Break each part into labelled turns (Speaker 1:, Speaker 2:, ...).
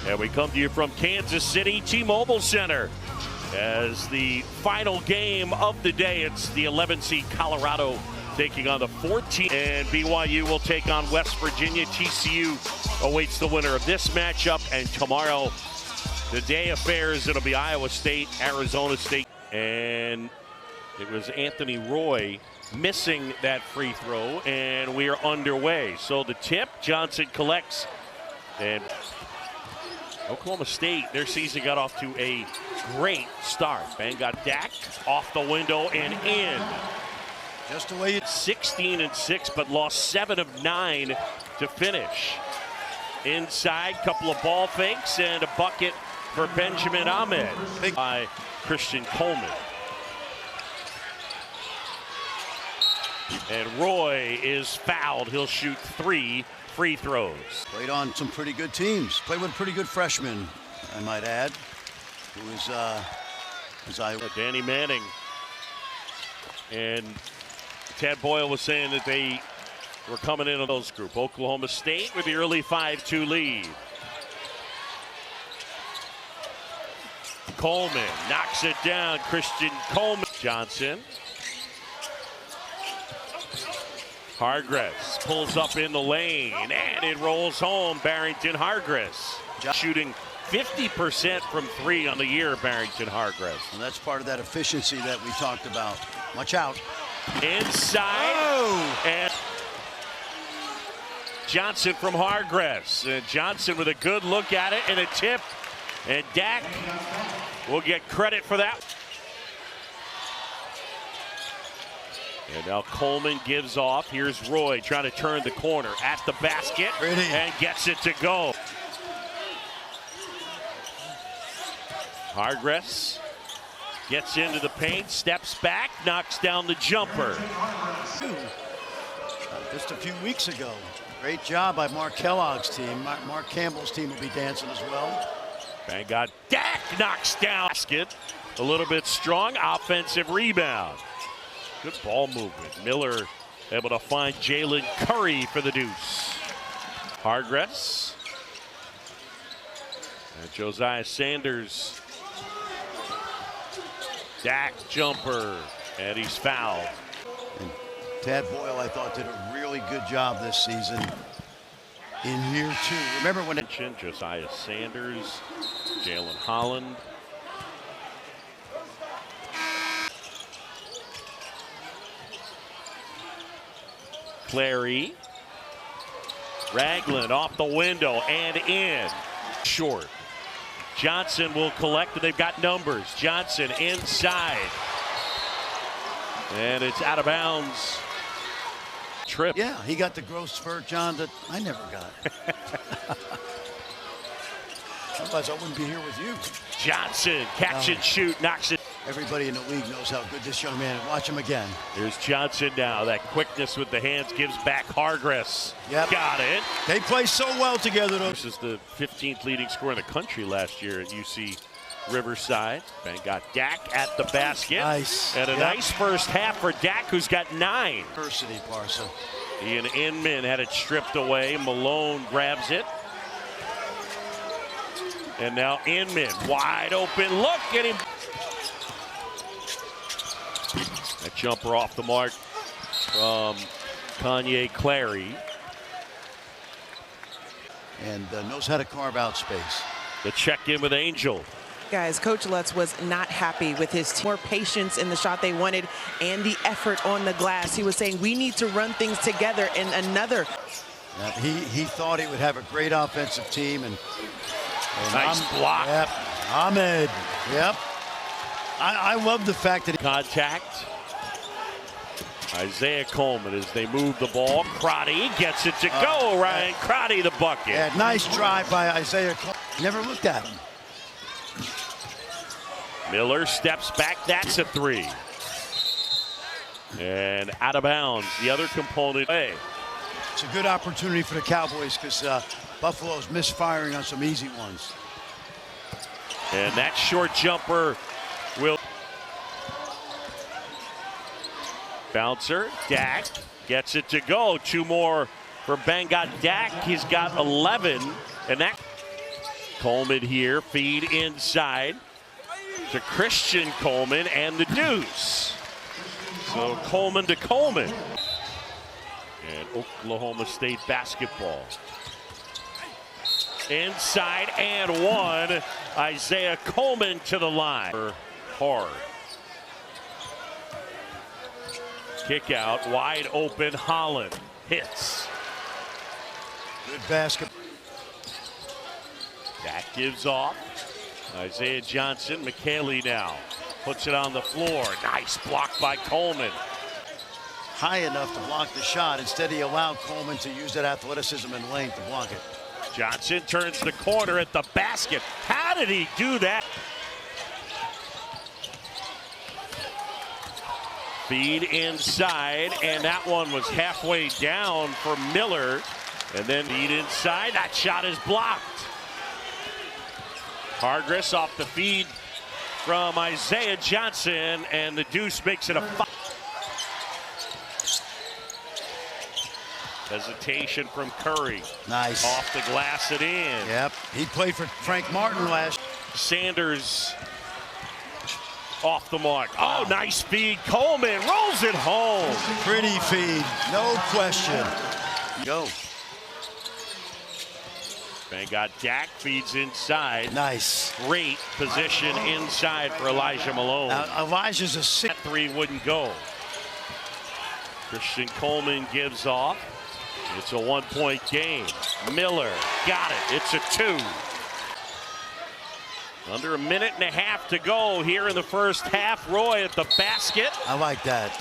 Speaker 1: And we come to you from Kansas City T-Mobile Center as the final game of the day. It's the 11 seed Colorado taking on the 14, and BYU will take on West Virginia. TCU awaits the winner of this matchup, and tomorrow the day affairs, it'll be Iowa State, Arizona State, and it was Anthony Roy missing that free throw, and we are underway. So the tip, Johnson collects, and Oklahoma State, their season got off to a great start. Bang got Dak off the window and in.
Speaker 2: Just the way it's
Speaker 1: 16-6, but lost 7 of 9 to finish. Inside, couple of ball fakes and a bucket for Benjamin Ahmed by Christian Coleman. And Roy is fouled. He'll shoot 3 free throws.
Speaker 2: Played on some pretty good teams. Played with a pretty good freshman, I might add, who is
Speaker 1: Danny Manning. And Tad Boyle was saying that they were coming into those group. Oklahoma State with the early 5-2 lead. Coleman knocks it down. Christian Coleman. Johnson. Hargress pulls up in the lane, and it rolls home. Barrington Hargress shooting 50% from 3 on the year, Barrington Hargress.
Speaker 2: And that's part of that efficiency that we talked about. Watch out.
Speaker 1: Inside.
Speaker 2: Oh.
Speaker 1: And Johnson from Hargress. Johnson with a good look at it and a tip. And Dak will get credit for that. And now Coleman gives off. Here's Roy trying to turn the corner at the basket and gets it to go. Hargress gets into the paint, steps back, knocks down the jumper.
Speaker 2: Just a few weeks ago. Great job by Mark Kellogg's team. Mark Campbell's team will be dancing as well.
Speaker 1: Bang got Dak knocks down basket. A little bit strong offensive rebound. Good ball movement. Miller able to find Jalen Curry for the deuce. Hargress. And Josiah Sanders. Dak jumper. And he's fouled.
Speaker 2: And Tad Boyle, I thought, did a really good job this season in year 2. Remember when
Speaker 1: Josiah Sanders, Jalen Holland. Clary. Ragland off the window and in. Short. Johnson will collect, and they've got numbers. Johnson inside. And it's out of bounds. Trip.
Speaker 2: Yeah, he got the growth spurt, John, that I never got. Otherwise, I wouldn't be here with you.
Speaker 1: Johnson, catch and shoot, knocks it.
Speaker 2: Everybody in the league knows how good this young man is. Watch him again.
Speaker 1: Here's Johnson now. That quickness with the hands gives back Hargress.
Speaker 2: Yep.
Speaker 1: Got it.
Speaker 2: They play so well together, though.
Speaker 1: This is the 15th leading scorer in the country last year at UC Riverside. Bang got Dak at the basket.
Speaker 2: Nice.
Speaker 1: And a nice first half for Dak, who's got 9.
Speaker 2: Diversity, Parsa.
Speaker 1: Ian Inman had it stripped away. Malone grabs it. And now Inman, wide open look at him. That jumper off the mark from Kanye Clary.
Speaker 2: And knows how to carve out space.
Speaker 1: The check in with Angel.
Speaker 3: Guys, Coach Lutz was not happy with his team. More patience in the shot they wanted and the effort on the glass. He was saying we need to run things together. And another.
Speaker 2: Yeah, he thought he would have a great offensive team. And
Speaker 1: nice block.
Speaker 2: Yep. Ahmed. Yep. I love the fact that
Speaker 1: contact. Isaiah Coleman as they move the ball. Crotty gets it to go. Ryan Crotty the bucket.
Speaker 2: Yeah, nice drive by Isaiah Coleman. Never looked at him.
Speaker 1: Miller steps back. That's a 3. And out of bounds. The other component. Hey.
Speaker 2: It's a good opportunity for the Cowboys because Buffalo's misfiring on some easy ones.
Speaker 1: And that short jumper will. Bouncer, Dak gets it to go. 2 more for Bangot Dak. He's got 11, and that Coleman here, feed inside to Christian Coleman and the deuce. So Coleman to Coleman. And Oklahoma State basketball. Inside and one. Isaiah Coleman to the line. Hard. Kick out, wide open, Holland hits.
Speaker 2: Good basket.
Speaker 1: That gives off. Isaiah Johnson, McKaylee now puts it on the floor. Nice block by Coleman.
Speaker 2: High enough to block the shot. Instead, he allowed Coleman to use that athleticism and length to block it.
Speaker 1: Johnson turns the corner at the basket. How did he do that? Feed inside, and that one was halfway down for Miller. And then feed inside, that shot is blocked. Hargress off the feed from Isaiah Johnson, and the deuce makes it a 5. Hesitation from Curry.
Speaker 2: Nice.
Speaker 1: Off the glass and in.
Speaker 2: Yep, he played for Frank Martin last.
Speaker 1: Sanders off the mark. Oh, nice feed. Coleman rolls it home.
Speaker 2: Pretty feed, no question. Go.
Speaker 1: Van got Dak, feeds inside.
Speaker 2: Nice.
Speaker 1: Great position inside for Elijah Malone.
Speaker 2: Now, Elijah's a
Speaker 1: That three wouldn't go. Christian Coleman gives off. It's a 1-point game. Miller got it. It's a 2. Under a minute and a half to go here in the first half. Roy at the basket.
Speaker 2: I like that.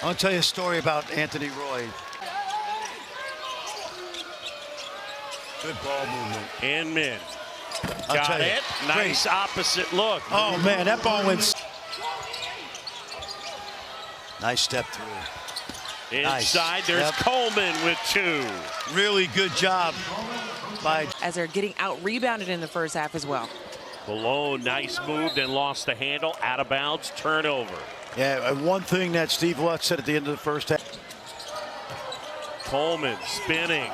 Speaker 2: I want to tell you a story about Anthony Roy. Good ball movement.
Speaker 1: And Min.
Speaker 2: I'll
Speaker 1: Got
Speaker 2: tell you,
Speaker 1: it. Nice
Speaker 2: great.
Speaker 1: opposite look.
Speaker 2: Oh, man, that ball went. Nice step through.
Speaker 1: Inside,
Speaker 2: Nice.
Speaker 1: there's
Speaker 2: Yep.
Speaker 1: Coleman with 2.
Speaker 2: Really good job by.
Speaker 3: As they're getting out-rebounded in the first half as well.
Speaker 1: Malone, nice move, then lost the handle. Out of bounds, turnover.
Speaker 2: Yeah, and one thing that Steve Lutz said at the end of the first half.
Speaker 1: Coleman spinning.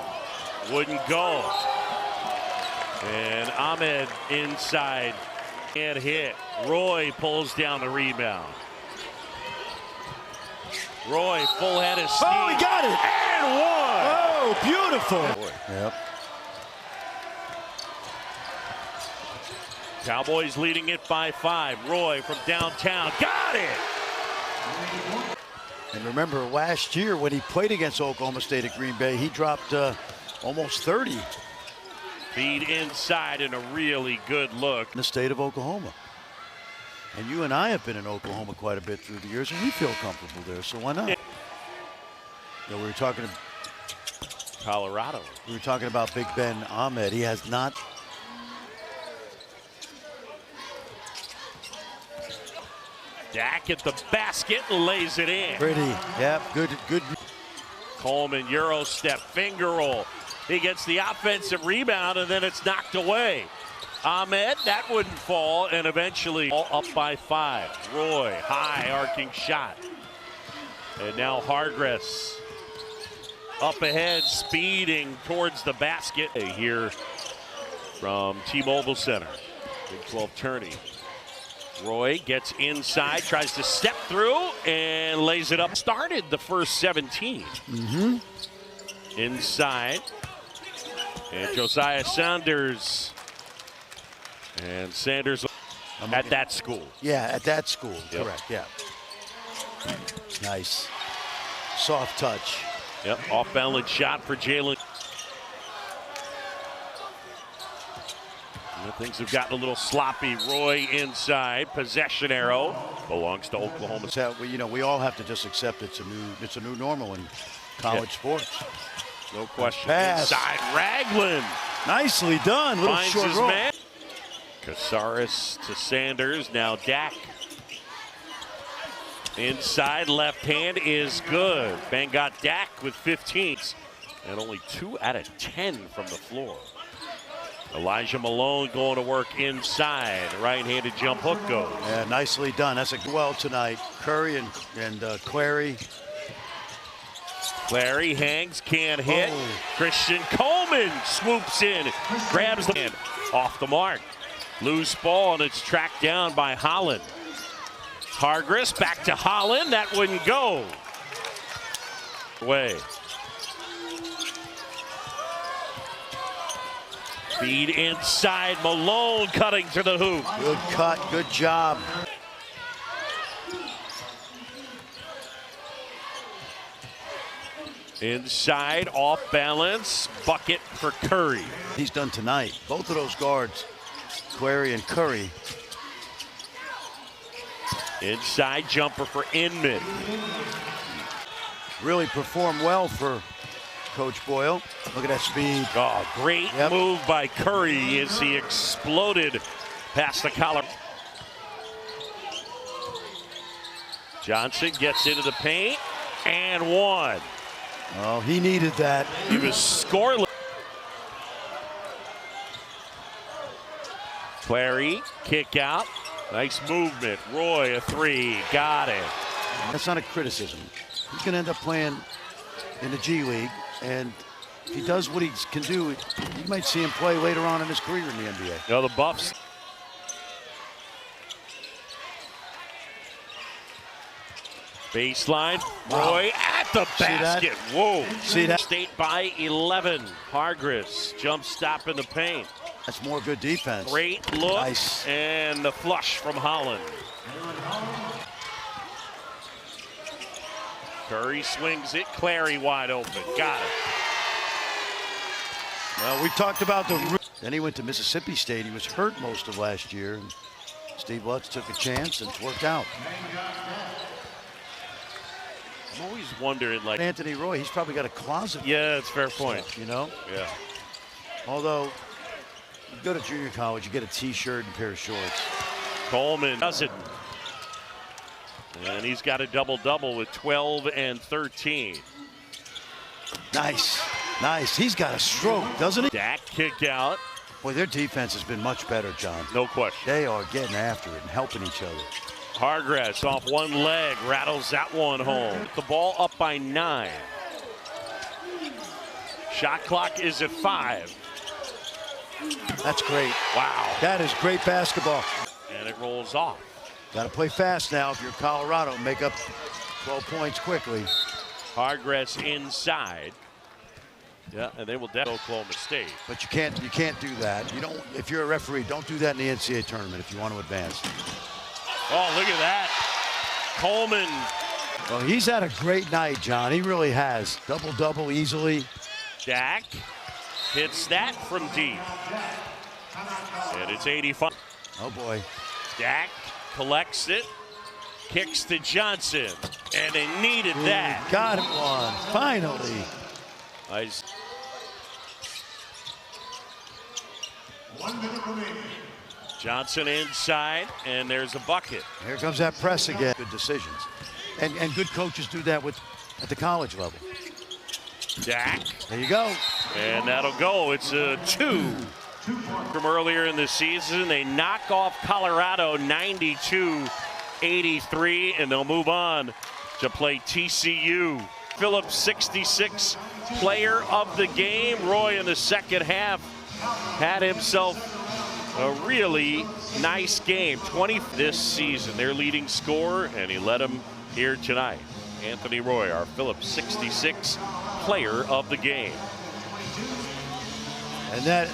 Speaker 1: Wouldn't go. And Ahmed inside. Can't hit. Roy pulls down the rebound. Roy, full head of steam.
Speaker 2: Oh, he got it!
Speaker 1: And one!
Speaker 2: Oh, beautiful! Yep.
Speaker 1: Cowboys leading it by 5. Roy from downtown. Got it!
Speaker 2: And remember, last year when he played against Oklahoma State at Green Bay, he dropped almost 30 in
Speaker 1: Feed inside and a really good look.
Speaker 2: the state of Oklahoma. And you and I have been in Oklahoma quite a bit through the years, and we feel comfortable there, so why not? You know, we were talking about Big Ben Ahmed. He has not.
Speaker 1: Dak at the basket, lays it in.
Speaker 2: Pretty, yep, good.
Speaker 1: Coleman, Euro step, finger roll. He gets the offensive rebound, and then it's knocked away. Ahmed, that wouldn't fall, and eventually all up by 5. Roy, high arcing shot. And now Hargress up ahead, speeding towards the basket here from T-Mobile Center. Big 12 tourney. Roy gets inside, tries to step through, and lays it up. Started the first 17. Inside. And Josiah Saunders. And Sanders at that school.
Speaker 2: Yeah, at that school,
Speaker 1: Yep.
Speaker 2: correct, yeah. Nice. Soft touch.
Speaker 1: Yep, off-balance shot for Jalen. Things have gotten a little sloppy. Roy inside, possession arrow belongs to Oklahoma.
Speaker 2: So, you know, we all have to just accept it's a new normal in college sports.
Speaker 1: No question.
Speaker 2: Pass.
Speaker 1: Inside, Ragland
Speaker 2: Nicely done. Little
Speaker 1: finds
Speaker 2: short
Speaker 1: his
Speaker 2: roll.
Speaker 1: man. Casares to Sanders. Now Dak. Inside, left hand is good. Ben got Dak with 15. And only 2 out of 10 from the floor. Elijah Malone going to work inside. Right-handed jump hook goes.
Speaker 2: Yeah, nicely done. That's a well tonight. Curry and Clary.
Speaker 1: Clary hangs, can't hit.
Speaker 2: Oh.
Speaker 1: Christian Coleman swoops in, grabs the hand. Off the mark. Loose ball, and it's tracked down by Holland. Hargress back to Holland. That wouldn't go. Way. Feed inside. Malone cutting to the hoop.
Speaker 2: Good cut. Good job.
Speaker 1: Inside, off balance, bucket for Curry.
Speaker 2: He's done tonight. Both of those guards, Query and Curry.
Speaker 1: Inside jumper for Inman.
Speaker 2: Really performed well for Coach Boyle. Look at that speed.
Speaker 1: Oh, great move by Curry as he exploded past the collar. Johnson gets into the paint and one.
Speaker 2: Oh, he needed that.
Speaker 1: He was scoreless. Clary, kick out. Nice movement. Roy, a three. Got it.
Speaker 2: That's not a criticism. He's going to end up playing in the G League, and if he does what he can do, you might see him play later on in his career in the NBA.
Speaker 1: No, the Buffs. Baseline. Roy at the basket. Whoa.
Speaker 2: See that?
Speaker 1: State by 11. Hargress jump stop in the paint.
Speaker 2: That's more good defense.
Speaker 1: Great look.
Speaker 2: Nice.
Speaker 1: And the flush from Holland. Curry swings it. Clary wide open. Got it.
Speaker 2: Well, we talked about then he went to Mississippi State. He was hurt most of last year. And Steve Lutz took a chance, and it's worked out.
Speaker 1: I'm always wondering, like
Speaker 2: Anthony Roy, he's probably got a closet.
Speaker 1: Yeah, it's a fair point.
Speaker 2: Stuff, you know?
Speaker 1: Yeah.
Speaker 2: Although, you go to junior college, you get a T-shirt and a pair of shorts.
Speaker 1: Coleman does it. And he's got a double-double with 12 and 13.
Speaker 2: Nice. Nice. He's got a stroke, doesn't he?
Speaker 1: Dak kick out.
Speaker 2: Boy, their defense has been much better, John.
Speaker 1: No question.
Speaker 2: They are getting after it and helping each other.
Speaker 1: Hargress off one leg, rattles that one home. The ball up by 9. Shot clock is at 5.
Speaker 2: That's great.
Speaker 1: Wow.
Speaker 2: That is great basketball.
Speaker 1: And it rolls off.
Speaker 2: Got to play fast now if you're Colorado. Make up 12 points quickly.
Speaker 1: Hargress inside. Yeah, and they will definitely Oklahoma State.
Speaker 2: But you can't do that. You don't. If you're a referee, don't do that in the NCAA tournament if you want to advance.
Speaker 1: Oh, look at that. Coleman.
Speaker 2: Well, he's had a great night, John. He really has. Double-double easily.
Speaker 1: Dak hits that from deep. And it's 85.
Speaker 2: Oh, boy.
Speaker 1: Dak collects it. Kicks to Johnson. And they needed that.
Speaker 2: Got it one. Finally.
Speaker 1: Nice.
Speaker 4: 1 minute remaining.
Speaker 1: Johnson inside, and there's a bucket.
Speaker 2: Here comes that press again. Good decisions. And good coaches do that at the college level.
Speaker 1: Dak.
Speaker 2: There you go.
Speaker 1: And that'll go. It's a 2 from earlier in the season. They knock off Colorado 92-83, and they'll move on to play TCU. Phillips, 66 player of the game. Roy in the second half had himself a really nice game. 20 this season, their leading scorer, and he led them here tonight. Anthony Roy, our Phillips 66 player of the game.
Speaker 2: And that